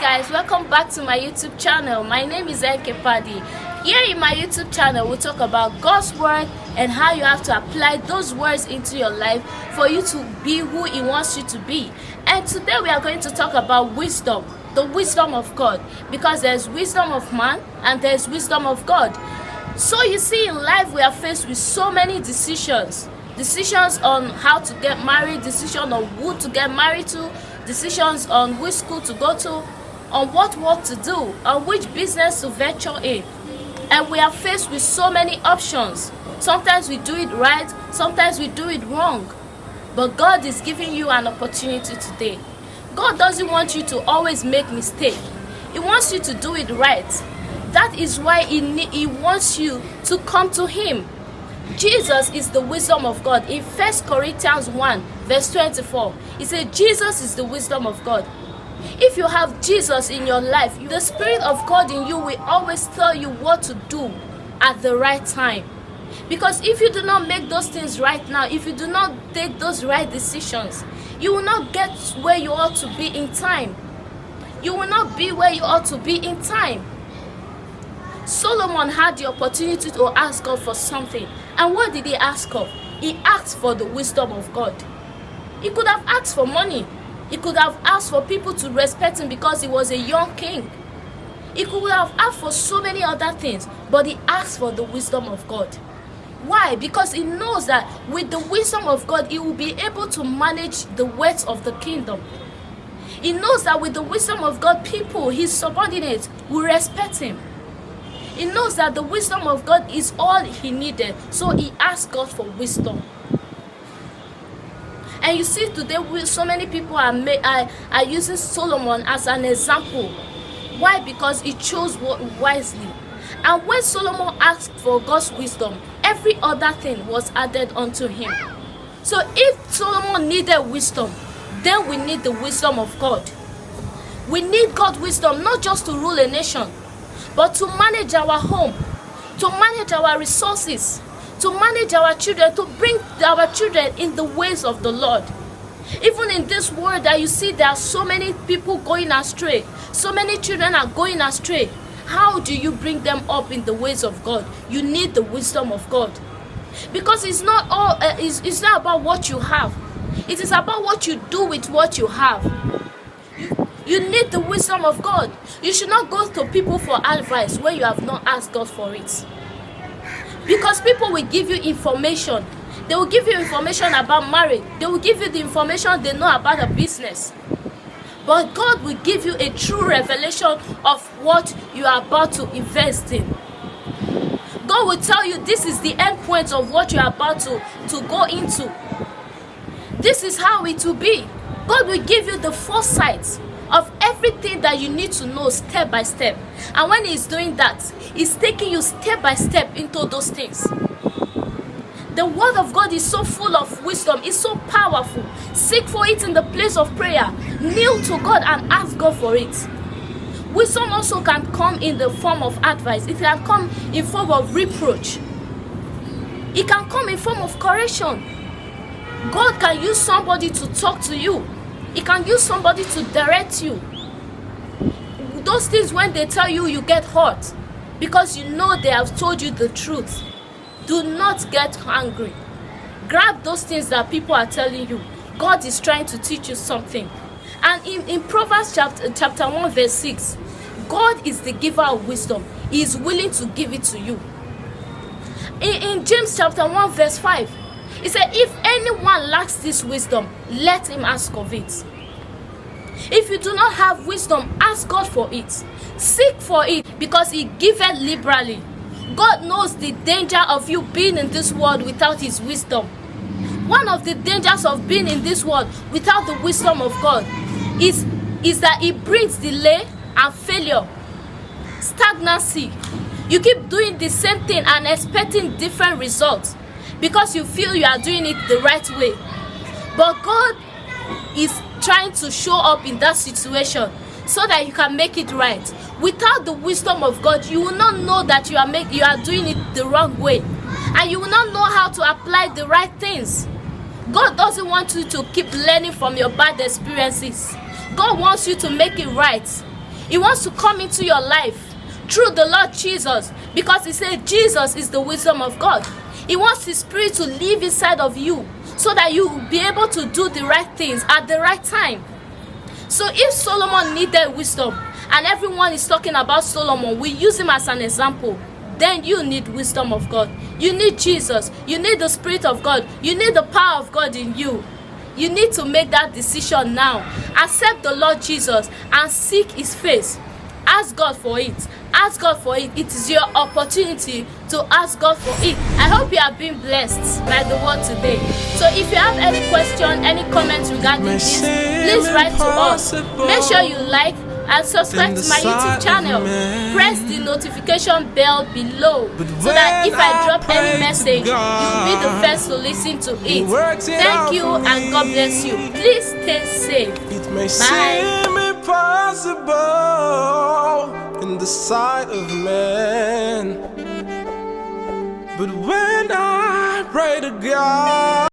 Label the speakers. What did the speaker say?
Speaker 1: guys, welcome back to my YouTube channel. My name is Enke Padi. Here in my YouTube channel, we talk about God's word and how you have to apply those words into your life for you to be who He wants you to be. And today we are going to talk about wisdom, the wisdom of God, because there's wisdom of man and there's wisdom of God. So you see, in life we are faced with so many decisions on how to get married, decisions on who to get married to, decisions on which school to go to, on what work to do, on which business to venture in. And we are faced with so many options. Sometimes we do it right, sometimes we do it wrong. But God is giving you an opportunity today. God doesn't want you to always make mistakes. He wants you to do it right. That is why He wants you to come to Him. Jesus is the wisdom of God. In 1 Corinthians 1 verse 24, He said Jesus is the wisdom of God. If you have Jesus in your life, the Spirit of God in you will always tell you what to do at the right time. Because if you do not make those things right now, if you do not take those right decisions, you will not get where you ought to be in time. You will not be where you ought to be in time. Solomon had the opportunity to ask God for something. And what did he ask of? He asked for the wisdom of God. He could have asked for money. He could have asked for people to respect him because he was a young king. He could have asked for so many other things, but he asked for the wisdom of God. Why? Because he knows that with the wisdom of God, he will be able to manage the weight of the kingdom. He knows that with the wisdom of God, people, his subordinates, will respect him. He knows that the wisdom of God is all he needed, so he asked God for wisdom. And you see today, so many people are using Solomon as an example. Why? Because he chose wisely. And when Solomon asked for God's wisdom, every other thing was added unto him. So if Solomon needed wisdom, then we need the wisdom of God. We need God's wisdom not just to rule a nation, but to manage our home, to manage our resources, to manage our children, to bring our children in the ways of the Lord. Even in this world that you see, there are so many people going astray. So many children are going astray. How do you bring them up in the ways of God? You need the wisdom of God. Because it's not about what you have. It is about what you do with what you have. You need the wisdom of God. You should not go to people for advice when you have not asked God for it. Because people will give you information. They will give you information about marriage. They will give you the information they know about a business. But God will give you a true revelation of what you are about to invest in. God will tell you this is the end point of what you are about to go into. This is how it will be. God will give you the foresight of everything that you need to know step by step. And when He's doing that, He's taking you step by step into those things. The word of God is so full of wisdom, it's so powerful. Seek for it in the place of prayer. Kneel to God and ask God for it. Wisdom also can come in the form of advice. It can come in form of reproach. It can come in form of correction. God can use somebody to talk to you. He can use somebody to direct you. Those things, when they tell you, you get hurt because you know they have told you the truth. Do not get angry. Grab those things that people are telling you. God is trying to teach you something. And in Proverbs chapter 1 verse 6, God is the giver of wisdom. He is willing to give it to you. In James chapter 1 verse 5, He said, if anyone lacks this wisdom, let him ask of it. If you do not have wisdom, ask God for it. Seek for it, because He giveth liberally. God knows the danger of you being in this world without His wisdom. One of the dangers of being in this world without the wisdom of God is that it brings delay and failure, stagnancy. You keep doing the same thing and expecting different results because you feel you are doing it the right way. But God is trying to show up in that situation so that you can make it right. Without the wisdom of God, you will not know that you are doing it the wrong way, and you will not know how to apply the right things. God doesn't want you to keep learning from your bad experiences. God wants you to make it right. He wants to come into your life through the Lord Jesus, because he said Jesus is the wisdom of God. He wants his spirit to live inside of you so that you will be able to do the right things at the right time. So if Solomon needed wisdom, and everyone is talking about Solomon, we use him as an example, then you need wisdom of God. You need Jesus. You need the Spirit of God. You need the power of God in you. You need to make that decision now. Accept the Lord Jesus and seek his face. Ask God for it. Ask God for it. It is your opportunity to ask God for it. I hope you have been blessed by the word today. So if you have any question, any comments regarding this, please write to us. Make sure you like and subscribe to my YouTube channel. Press the notification bell below so that if I drop any message, you will be the first to listen to it. Thank you and God bless you. Please stay safe.
Speaker 2: May seem impossible in the sight of man, but when I pray to God